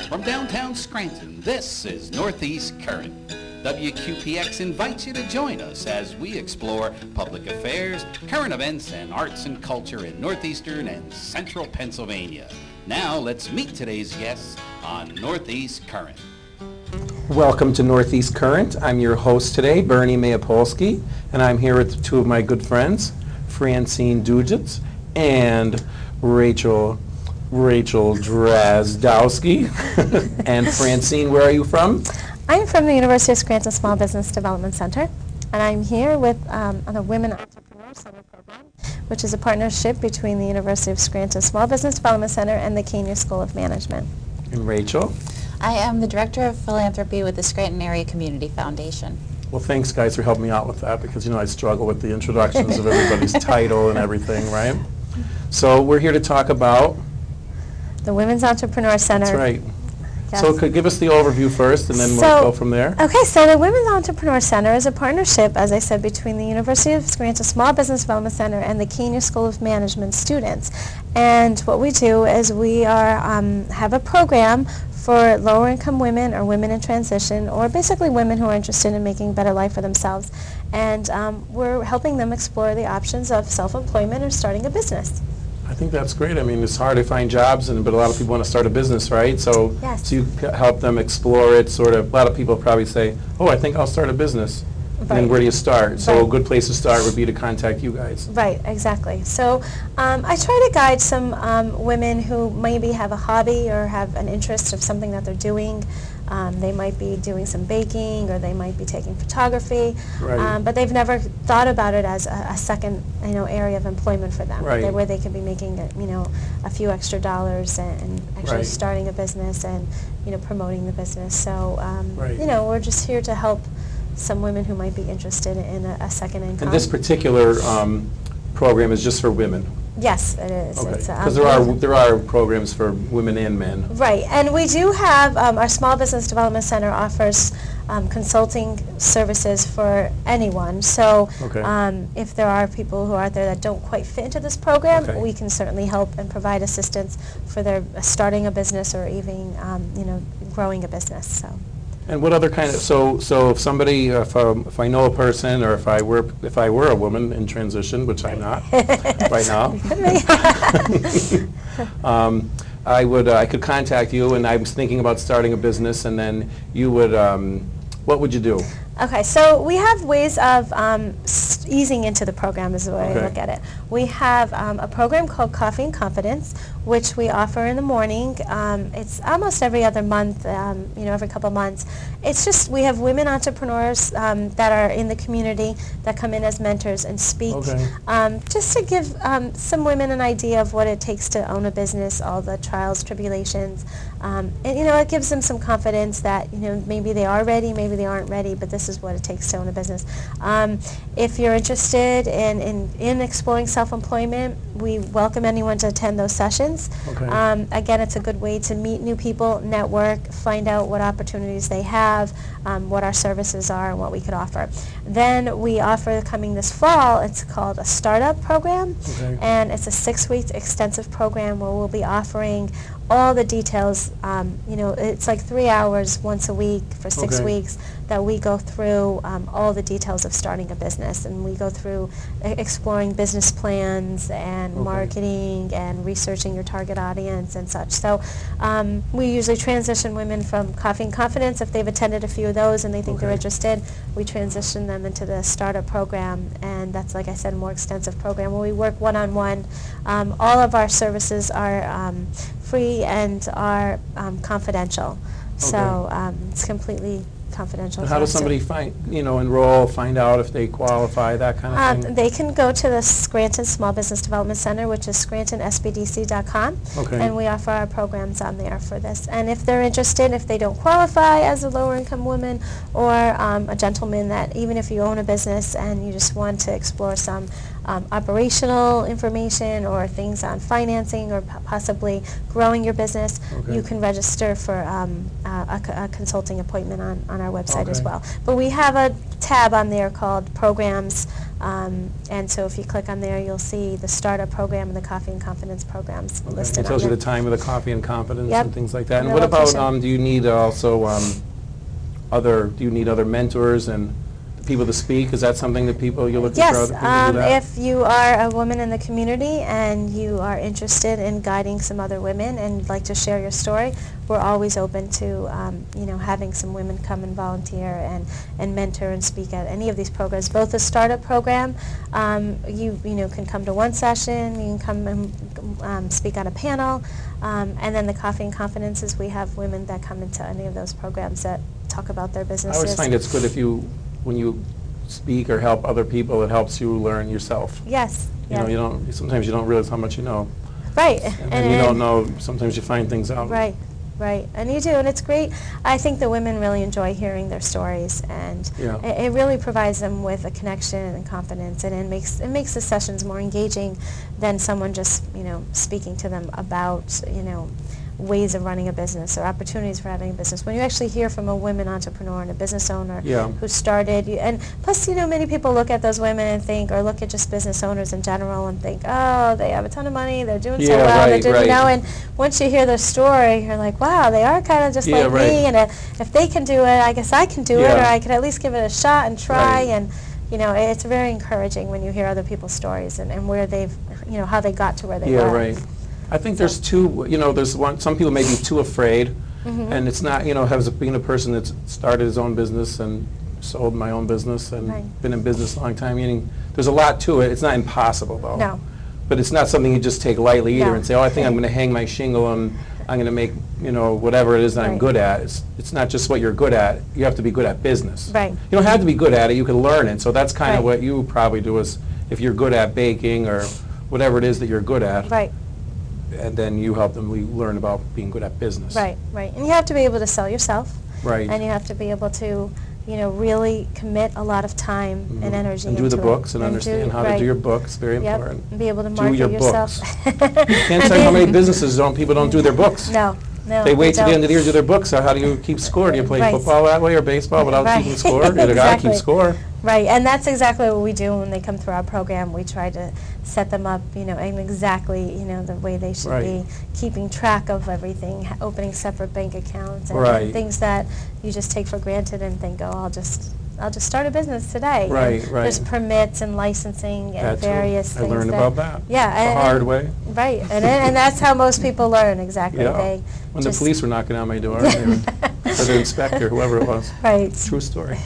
From downtown Scranton, this is Northeast Current. WQPX invites you to join us as we explore public affairs, current events, and arts and culture in northeastern and central Pennsylvania. Now, let's meet today's guests on Northeast Current. Welcome to Northeast Current. I'm your host today, Bernie Mayapolsky, and I'm here with two of my good friends, Francene Dudziec and Rachel Drazdowski. And Francene, where are you from? I'm from the University of Scranton Small Business Development Center, and I'm here with on the Women Entrepreneur Center program, which is a partnership between the University of Scranton Small Business Development Center and the Kenya School of Management. And Rachel? I am the Director of Philanthropy with the Scranton Area Community Foundation. Well, thanks, guys, for helping me out with that, because, you know, I struggle with the introductions of everybody's title and everything, right? So we're here to talk about... The Women's Entrepreneur Center. That's right. Yes. So could give us the overview first, and then we'll go from there. Okay, so the Women's Entrepreneur Center is a partnership, as I said, between the University of Scranton Small Business Development Center and the Kenya School of Management students. And what we do is we have a program for lower-income women or women in transition, or basically women who are interested in making a better life for themselves. And we're helping them explore the options of self-employment or starting a business. I think that's great. I mean, it's hard to find jobs, but a lot of people want to start a business, right? So, Yes. so you help them explore it, sort of. A lot of people probably say, oh, I think I'll start a business. And then Right. where do you start? So Right. a good place to start would be to contact you guys. Right, exactly. So I try to guide some women who maybe have a hobby or have an interest of something that they're doing. They might be doing some baking, or they might be taking photography, Right. but they've never thought about it as a second, area of employment for them, Right. where they could be making, a few extra dollars and actually Right. starting a business and, promoting the business. So, Right. we're just here to help some women who might be interested in a second income. And this particular program is just for women. Yes, it is. Okay. It's, Because there are programs for women and men. Right, and we do have, our Small Business Development Center offers consulting services for anyone. So Okay. if there are people who are out there that don't quite fit into this program, Okay. we can certainly help and provide assistance for their starting a business or even, growing a business. So. And what other kind of, so if somebody, if I know a person, or if I were a woman in transition, which I'm not right now, I could contact you, and I was thinking about starting a business, and then you would, what would you do? Okay, so we have ways of easing into the program is the way Okay. I look at it. We have a program called Coffee and Confidence, which we offer in the morning. It's almost every other month, every couple months. It's just we have women entrepreneurs that are in the community that come in as mentors and speak, Okay. just to give some women an idea of what it takes to own a business, all the trials, tribulations, and it gives them some confidence that maybe they are ready, maybe they aren't ready, but this is what it takes to own a business. If you're interested in exploring self-employment, we welcome anyone to attend those sessions. Okay. Again, it's a good way to meet new people, network, find out what opportunities they have, what our services are, and what we could offer. Then we offer, coming this fall, it's called a startup program, Okay. and it's a 6-week extensive program where we'll be offering all the details. It's like 3 hours once a week for 6 Okay. weeks that we go through all the details of starting a business, and we go through exploring business plans and Okay. marketing and researching your target audience and such. So we usually transition women from Coffee and Confidence. If they've attended a few of those and they think they're Okay. interested, we transition them into the startup program, and that's, like I said, a more extensive program where we work one-on-one. All of our services are free and are confidential. So it's completely confidential. And how for does us to- somebody enroll, find out if they qualify, that kind of thing? They can go to the Scranton Small Business Development Center, which is scrantonsbdc.com, Okay. and we offer our programs on there for this. And if they're interested, if they don't qualify as a lower-income woman or a gentleman, that even if you own a business and you just want to explore some operational information or things on financing or possibly growing your business, Okay. you can register for a consulting appointment on our website as Okay. well. But we have a tab on there called Programs And so if you click on there, you'll see the startup program and the coffee and confidence programs listed It tells you on the there. time of the coffee and confidence Yep. and things like that. And And the what about, location. do you need also do you need other mentors and people to speak? Is that something that you're looking for Yes, other people to do that? if you are a woman in the community and you are interested in guiding some other women and like to share your story, we're always open to having some women come and volunteer and mentor and speak at any of these programs. Both the startup program, you can come to one session, you can come and speak on a panel, and then the coffee and confidences, we have women that come into any of those programs that talk about their I businesses. always find it's good when you speak or help other people, it helps you learn yourself. Yes. You know, sometimes you don't realize how much you know. Right. And you don't know, sometimes you find things out. Right, right. And you do, and it's great. I think the women really enjoy hearing their stories, and Yeah. it really provides them with a connection and confidence, and it makes the sessions more engaging than someone just, speaking to them about, ways of running a business or opportunities for having a business. When you actually hear from a women entrepreneur and a business owner Yeah. who started, and plus, many people look at those women and think, or look at just business owners in general and think, oh, they have a ton of money, they're doing so Yeah, well, they're right, doing, right. and once you hear their story, you're like, wow, they are kind of just Yeah, like right. me, and if they can do it, I guess I can do it, Yeah. or I could at least give it a shot and try, Right. and it's very encouraging when you hear other people's stories and where they've, how they got to where they Yeah, were. right. I think there's some people may be too afraid, and it's not, being a person that's started his own business and sold my own business and Right. been in business a long time, meaning there's a lot to it. It's not impossible, though. No. But it's not something you just take lightly either No. and say, oh, I think I'm going to hang my shingle and I'm going to make, whatever it is that I'm Right. good at. It's not just what you're good at. You have to be good at business. Right. You don't have to be good at it. You can learn it. So that's kind of Right. what you probably do is if you're good at baking or whatever it is that you're good at. Right. And then you help them learn about being good at business. Right, right. And you have to be able to sell yourself. Right. And you have to be able to, really commit a lot of time Mhm. and energy And do into the it. books and understand how to do your books, very Yep. important. And be able to Do market your yourself. books. You can't tell how many businesses people don't do their books. No, no. They wait till the end of the year don't. to do their books, so how do you keep score? Do you play Right. football that way or baseball without Right. keeping score? You gotta keep Exactly. score. Right, and that's exactly what we do when they come through our program. We try to set them up, in exactly, the way they should Right. be, keeping track of everything, opening separate bank accounts, and Right. things that you just take for granted and think, oh, I'll just start a business today. And Right, right. There's permits and licensing and That too. various I things. learned about that. Yeah. The hard way. Right, and that's how most people learn, exactly. Yeah. They When the just- police were knocking on my door, or the inspector, whoever it was. Right. True story.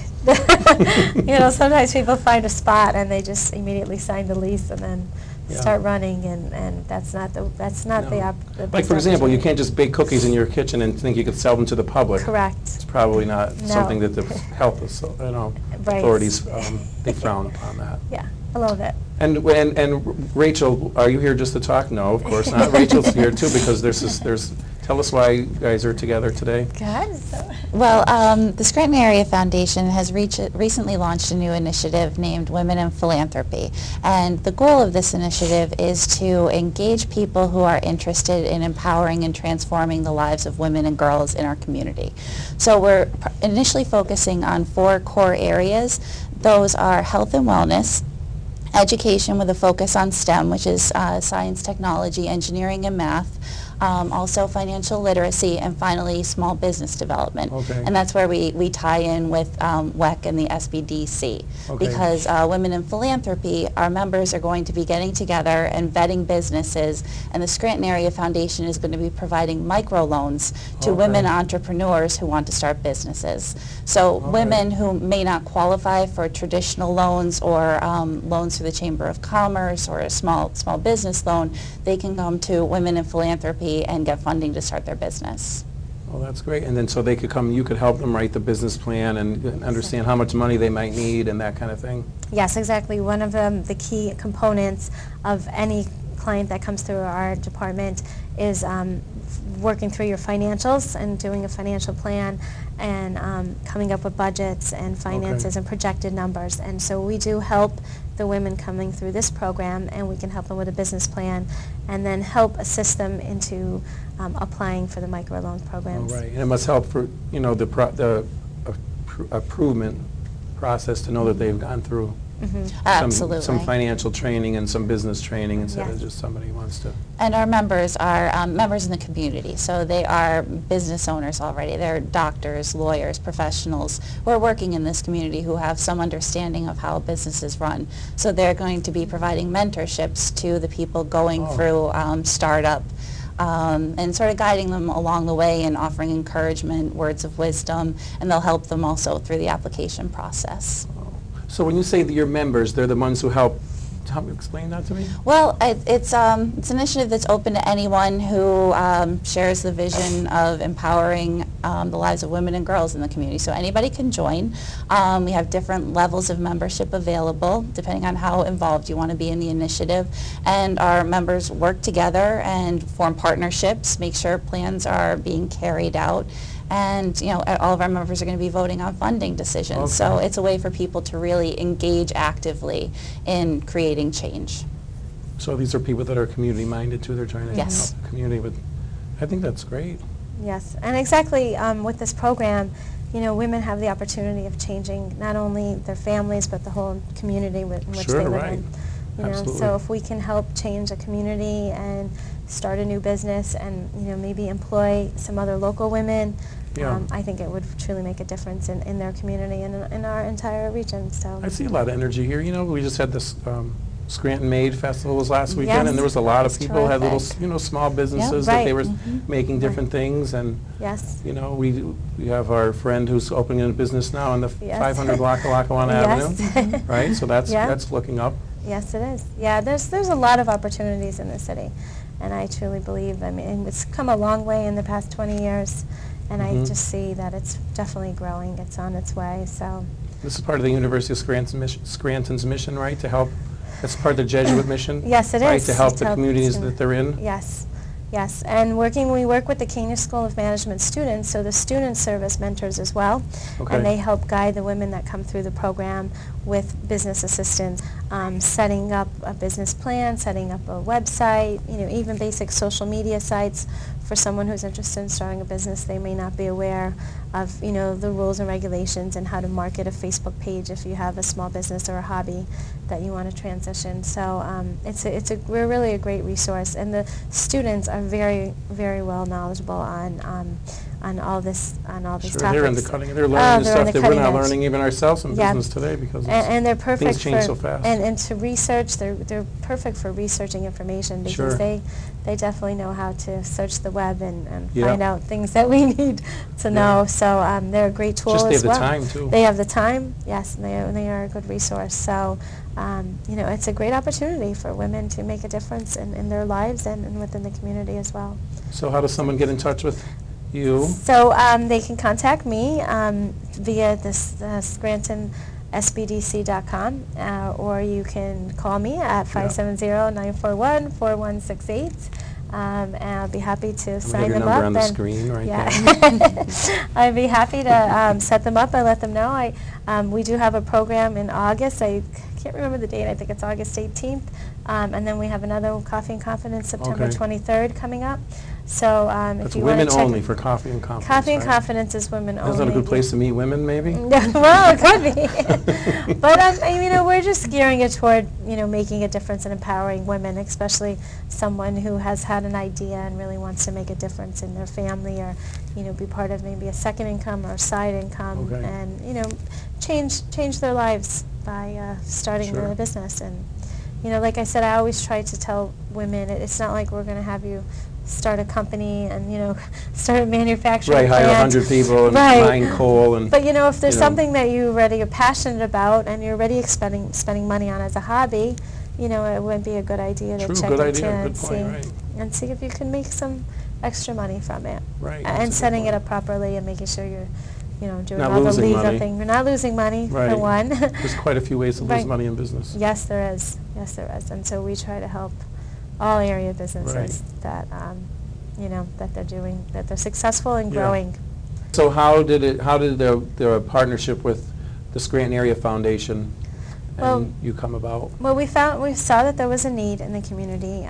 Sometimes people find a spot and they just immediately sign the lease and then Yeah. start running, and that's not the No. the Like, best for example, you opportunity. can't just bake cookies in your kitchen and think you could sell them to the public. It's Correct. probably not No. something that the health Right. authorities, they frown upon that. Yeah, a little bit. And Rachel, are you here just to talk? No, of course not. Rachel's here too because tell us why you guys are together today. Good. Well, the Scranton Area Foundation has recently launched a new initiative named Women in Philanthropy. And the goal of this initiative is to engage people who are interested in empowering and transforming the lives of women and girls in our community. So we're initially focusing on 4 core areas. Those are health and wellness, education with a focus on STEM, which is science, technology, engineering, and math. Also financial literacy, and finally small business development. Okay. And that's where we tie in with WEC and the SBDC. Okay. Because Women in Philanthropy, our members are going to be getting together and vetting businesses, and the Scranton Area Foundation is going to be providing microloans to Okay. women entrepreneurs who want to start businesses. So Okay. women who may not qualify for traditional loans or loans through the Chamber of Commerce or a small business loan, they can come to Women in Philanthropy and get funding to start their business. Well, that's great. And then so they could come, you could help them write the business plan and understand how much money they might need and that kind of thing. Yes, exactly. One of the key components of any client that comes through our department is working through your financials and doing a financial plan and coming up with budgets and finances and projected numbers. And so we do help the women coming through this program, and we can help them with a business plan and then help assist them into applying for the microloan All programs. right. And it must help for, the improvement process to know that they've gone through Absolutely. Some financial training and some business training instead of Yes. just somebody who wants to. And our members are members in the community, so they are business owners already. They're doctors, lawyers, professionals who are working in this community who have some understanding of how businesses run. So they're going to be providing mentorships to the people going through startup and sort of guiding them along the way and offering encouragement, words of wisdom, and they'll help them also through the application process. So when you say that your members, they're the ones who help explain that to me? Well, it's an initiative that's open to anyone who shares the vision of empowering the lives of women and girls in the community. So anybody can join. We have different levels of membership available depending on how involved you want to be in the initiative. And our members work together and form partnerships, make sure plans are being carried out. And, you know, all of our members are going to be voting on funding decisions. Okay. So it's a way for people to really engage actively in creating change. So these are people that are community-minded too. They're trying to Yes. help the community with. I think that's great. Yes, and exactly with this program, you know, women have the opportunity of changing not only their families but the whole community in which Sure, they live right. in. You know, Absolutely. so if we can help change a community and start a new business and, you know, maybe employ some other local women, Yeah. I think it would truly make a difference in their community and in our entire region. So I see a lot of energy here. You know, we just had this Scranton Maid Festival was last weekend, Yes, and there was a lot of that's people who had little, terrific. you know, small businesses right. that they were Mhm. making different things, and yes. you know, we have our friend who's opening a business now on the Yes. 500 block of Lackawanna Yes. Avenue, right? So that's Yeah. that's looking up. Yes, it is. Yeah, there's a lot of opportunities in the city, and I truly believe, I mean, it's come a long way in the past 20 years, and I Mhm. just see that it's definitely growing. It's on its way, so. This is part of the University of Scranton's mission, right? To help. That's part of the Jesuit mission. Yes, it right? is. To help To the communities student- that they're in. Yes, yes, and we work with the Kenya School of Management students, so the students serve as mentors as well, Okay. and they help guide the women that come through the program with business assistance, setting up a business plan, setting up a website, you know, even basic social media sites for someone who's interested in starting a business. They may not be aware of, you know, the rules and regulations and how to market a Facebook page if you have a small business or a hobby that you want to transition. So we're really a great resource, and the students are very, very well knowledgeable on all these Sure, topics. they're in the cutting. They're learning the they're on stuff the that we're not cutting edge. learning even ourselves in Yeah. business today because And they're perfect things change for, so fast. And to research, they're perfect for researching information because Sure. they definitely know how to search the web and Yeah. find out things that we need to know. So they're a great tool Just they as have the well. time, too. They have the time, yes, and they are a good resource. So you know, it's a great opportunity for women to make a difference in their lives and within the community as well. So how does someone get in touch with you? So they can contact me via this ScrantonSBDC.com, or you can call me at 570-941-4168. And I'll be happy to We sign have your them number up. on the and- screen right yeah. there. I'd be happy to set them up and let them know. We do have a program in August. I can't remember the date. I think it's August 18th. And then we have another Coffee and Confidence September Okay. 23rd coming up. So if That's you want to women check... only for Coffee and Confidence, Coffee and right? Confidence is women only. Is that a good place to meet women, maybe? Well, it could be. But, you know, we're just gearing it toward, you know, making a difference and empowering women, especially someone who has had an idea and really wants to make a difference in their family or, you know, be part of maybe a second income or a side income Okay. and, you know, change their lives by starting Sure. a business. And, you know, like I said, I always try to tell women, it's not like we're going to have you start a company and, you know, start a manufacturing Right, hire plant. 100 people and Right. mine coal and. But, you know, if there's you know. something that you already are passionate about and you're already spending money on as a hobby, you know, it would be a good idea to True, check good into idea, and good point, right. see if you can make some extra money from it. Right, that's a And good setting it point. up properly and making sure you're, you know, doing Not all the losing legal money. thing. You're not losing money, for Right. one. There's quite a few ways to lose Right. money in business. Yes, there is. Yes, there is. And so we try to help all area businesses that, you know, that they're successful and Yeah. growing. So how did the partnership with the Scranton Area Foundation Well- and you come about? Well, we saw that there was a need in the community.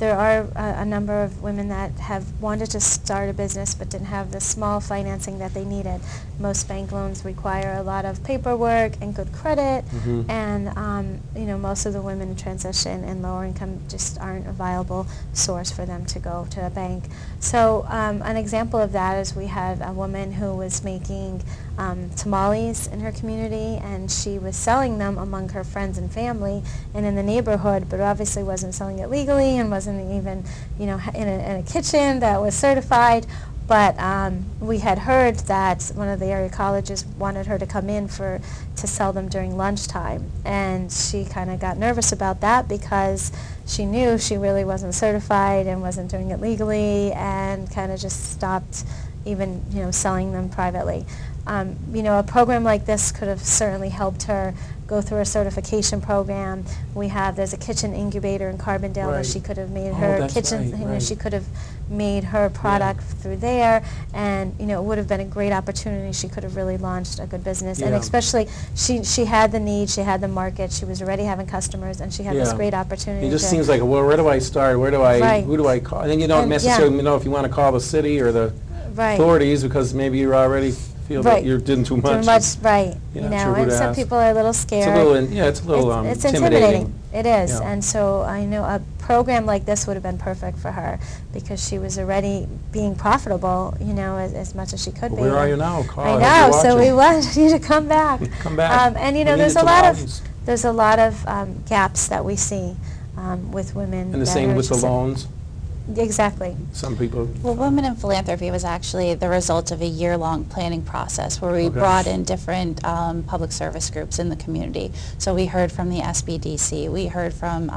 there are a number of women that have wanted to start a business but didn't have the small financing that they needed. Most bank loans require a lot of paperwork and good credit, and most of the women in transition and lower income just aren't a viable source for them to go to a bank. So an example of that is we had a woman who was making tamales in her community, and she was selling them among her friends and family and in the neighborhood, but obviously wasn't selling it legally and wasn't even, in a kitchen that was certified. But we had heard that one of the area colleges wanted her to come in to sell them during lunchtime, and she kind of got nervous about that because she knew she really wasn't certified and wasn't doing it legally, and kind of just stopped even selling them privately. A program like this could have certainly helped her go through a certification program. There's a kitchen incubator in Carbondale that she could have made her kitchen, she could have made her product through there, and it would have been a great opportunity. She could have really launched a good business, and especially she had the need, she had the market, she was already having customers, and she had this great opportunity. It just seems like, well, where do I start? Who do I call? And then you don't necessarily know if you want to call the city or the authorities, because maybe you're already feel that you're doing too much. And some people are a little scared. It's a little it's intimidating. It is, and so I know a program like this would have been perfect for her because she was already being profitable, as much as she could be. Where are you now? I know, so we want you to come back. Come back. And there's a lot of gaps that we see with women. And the same with the loans. Exactly. Some people. Well, Women in Philanthropy was actually the result of a year-long planning process where we brought in different public service groups in the community. So we heard from the SBDC, we heard from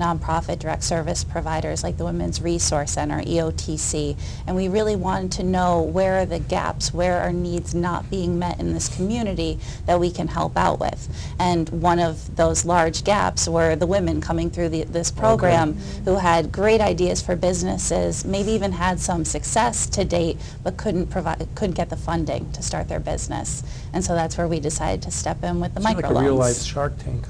nonprofit direct service providers like the Women's Resource Center, EOTC, and we really wanted to know where are the gaps, where are needs not being met in this community that we can help out with. And one of those large gaps were the women coming through this program who had great ideas for businesses, maybe even had some success to date, but couldn't get the funding to start their business. And so that's where we decided to step in with the microloans. Like a real-life Shark Tank.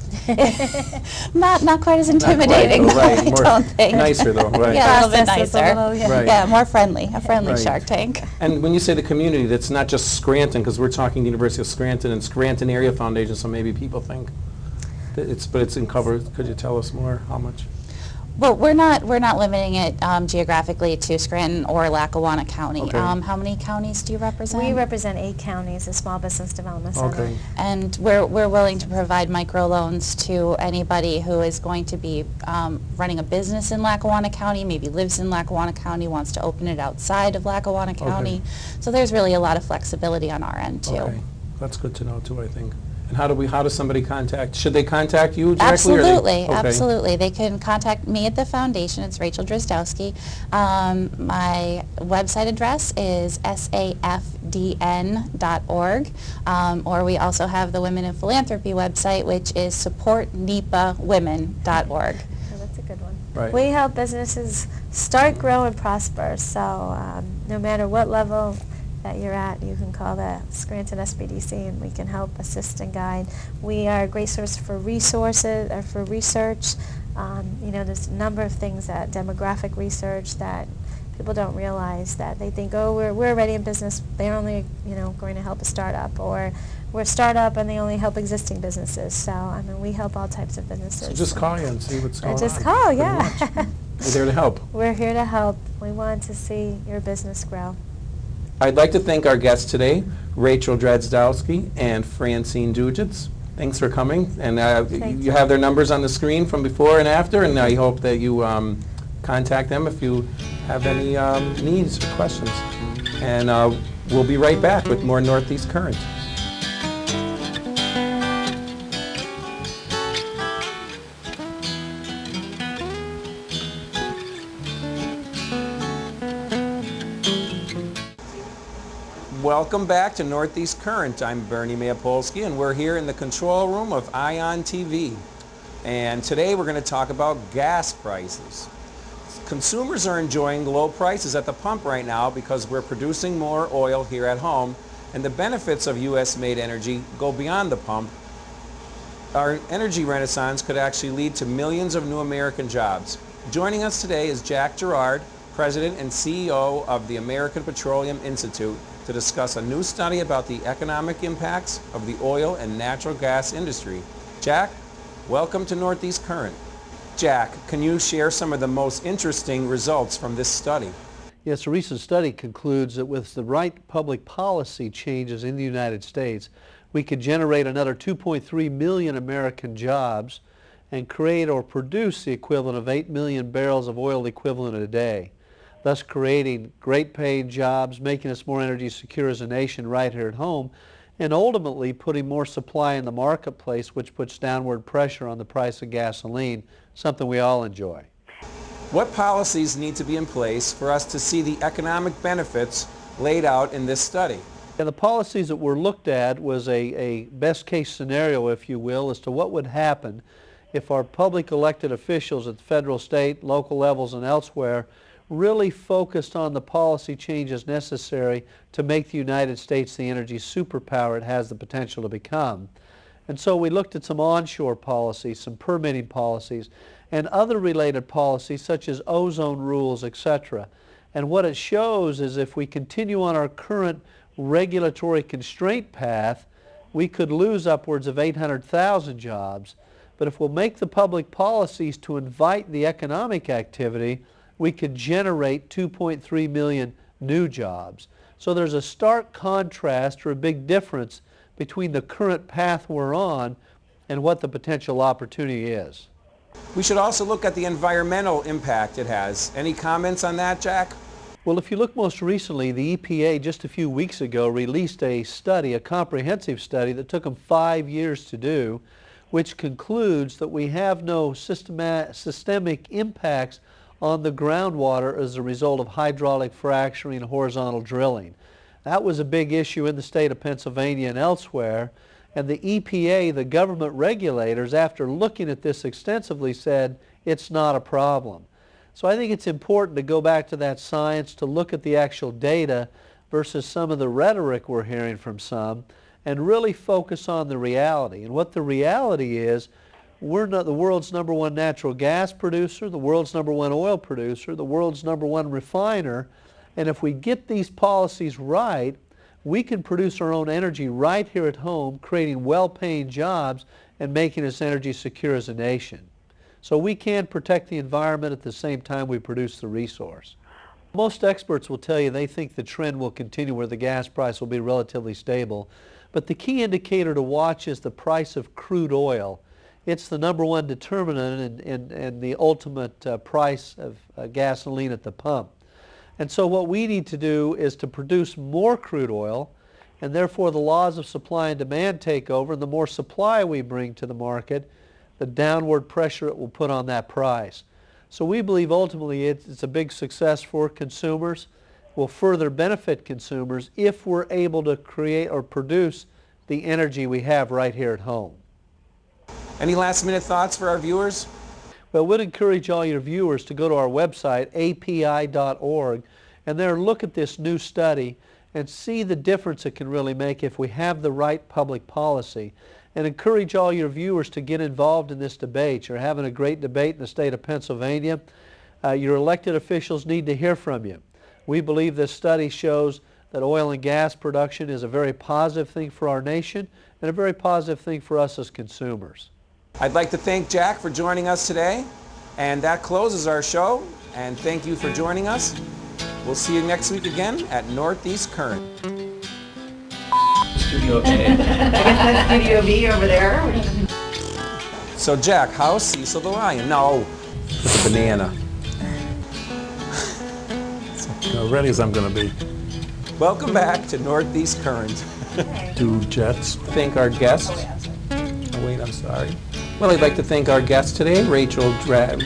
not quite as intimidating, I don't think. Nicer though, right? Yeah, a little bit nicer. Right. More friendly, a friendly Shark Tank. And when you say the community, that's not just Scranton, because we're talking the University of Scranton and Scranton Area Foundation, so maybe people think that it's in cover. Could you tell us more? How much? Well, we're not limiting it geographically to Scranton or Lackawanna County. Okay. How many counties do you represent? We represent 8 counties, a small business development center. Okay. And we're willing to provide microloans to anybody who is going to be running a business in Lackawanna County, maybe lives in Lackawanna County, wants to open it outside of Lackawanna County. So there's really a lot of flexibility on our end too. Okay. That's good to know too, I think. And how does somebody contact? Should they contact you directly? Absolutely, absolutely. They can contact me at the foundation. It's Rachel Drazdowski. My website address is safdn.org, or we also have the Women in Philanthropy website, which is supportnipawomen.org. Oh, that's a good one. Right. We help businesses start, grow, and prosper. So no matter what level that you're at, you can call the Scranton SBDC and we can help assist and guide. We are a great source for resources or for research. There's a number of things, that demographic research that people don't realize, that they think, oh, we're already in business, they're only going to help a startup, or we're a startup and they only help existing businesses. So we help all types of businesses. So just call you and see what's going on. Just call, yeah. We're there to help. We're here to help. We want to see your business grow. I'd like to thank our guests today, Rachel Drazdowski and Francene Dudziec. Thanks for coming. And you have their numbers on the screen from before and after, and I hope that you contact them if you have any needs or questions. And we'll be right back with more Northeast Current. Welcome back to Northeast Current. I'm Bernie Mayapolsky, and we're here in the control room of ION TV. And today we're going to talk about gas prices. Consumers are enjoying low prices at the pump right now because we're producing more oil here at home, and the benefits of U.S.-made energy go beyond the pump. Our energy renaissance could actually lead to millions of new American jobs. Joining us today is Jack Gerard, President and CEO of the American Petroleum Institute, to discuss a new study about the economic impacts of the oil and natural gas industry. Jack, welcome to Northeast Current. Jack, can you share some of the most interesting results from this study? Yes, a recent study concludes that with the right public policy changes in the United States, we could generate another 2.3 million American jobs and create or produce the equivalent of 8 million barrels of oil equivalent a day, thus creating great paying jobs, making us more energy secure as a nation right here at home, and ultimately putting more supply in the marketplace, which puts downward pressure on the price of gasoline, something we all enjoy. What policies need to be in place for us to see the economic benefits laid out in this study? And the policies that were looked at was a best case scenario, if you will, as to what would happen if our public elected officials at the federal, state, local levels and elsewhere really focused on the policy changes necessary to make the United States the energy superpower it has the potential to become. And so we looked at some onshore policies, some permitting policies, and other related policies such as ozone rules, etc. And what it shows is if we continue on our current regulatory constraint path, we could lose upwards of 800,000 jobs. But if we'll make the public policies to invite the economic activity, we could generate 2.3 million new jobs. So there's a stark contrast or a big difference between the current path we're on and what the potential opportunity is. We should also look at the environmental impact it has. Any comments on that, Jack? Well, if you look most recently, the EPA just a few weeks ago released a study, a comprehensive study that took them 5 years to do, which concludes that we have no systemic impacts on the groundwater as a result of hydraulic fracturing and horizontal drilling. That was a big issue in the state of Pennsylvania and elsewhere, and the EPA, the government regulators, after looking at this extensively, said it's not a problem. So I think it's important to go back to that science, to look at the actual data versus some of the rhetoric we're hearing from some, and really focus on the reality. And what the reality is, we're not the world's #1 natural gas producer, the world's #1 oil producer, the world's #1 refiner, and if we get these policies right, we can produce our own energy right here at home, creating well-paying jobs and making us energy secure as a nation. So we can protect the environment at the same time we produce the resource. Most experts will tell you they think the trend will continue where the gas price will be relatively stable, but the key indicator to watch is the price of crude oil. It's the #1 determinant and the ultimate price of gasoline at the pump. And so what we need to do is to produce more crude oil, and therefore the laws of supply and demand take over, and the more supply we bring to the market, the downward pressure it will put on that price. So we believe ultimately it's a big success for consumers, will further benefit consumers if we're able to create or produce the energy we have right here at home. Any last-minute thoughts for our viewers? Well, we'd encourage all your viewers to go to our website, api.org, and there look at this new study and see the difference it can really make if we have the right public policy. And encourage all your viewers to get involved in this debate. You're having a great debate in the state of Pennsylvania. Your elected officials need to hear from you. We believe this study shows that oil and gas production is a very positive thing for our nation and a very positive thing for us as consumers. I'd like to thank Jack for joining us today, and that closes our show, and thank you for joining us. We'll see you next week again at Northeast Current. Studio A. I guess that's Studio B over there. So Jack, how's Cecil the Lion? No, it's Banana. Ready as I'm going to be. Welcome back to Northeast Current. Do Jets. Thank our guests. Oh wait, I'm sorry. Well, I'd like to thank our guest today, Rachel Rachel.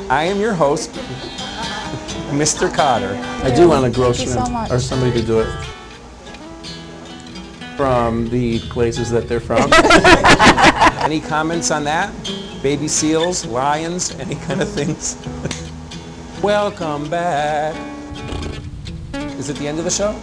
I am your host, Mr. Cotter. I do want a gross Thank you so shrimp much. or somebody to do it from the places that they're from. Any comments on that? Baby seals, lions, any kind of things? Welcome back. Is it the end of the show?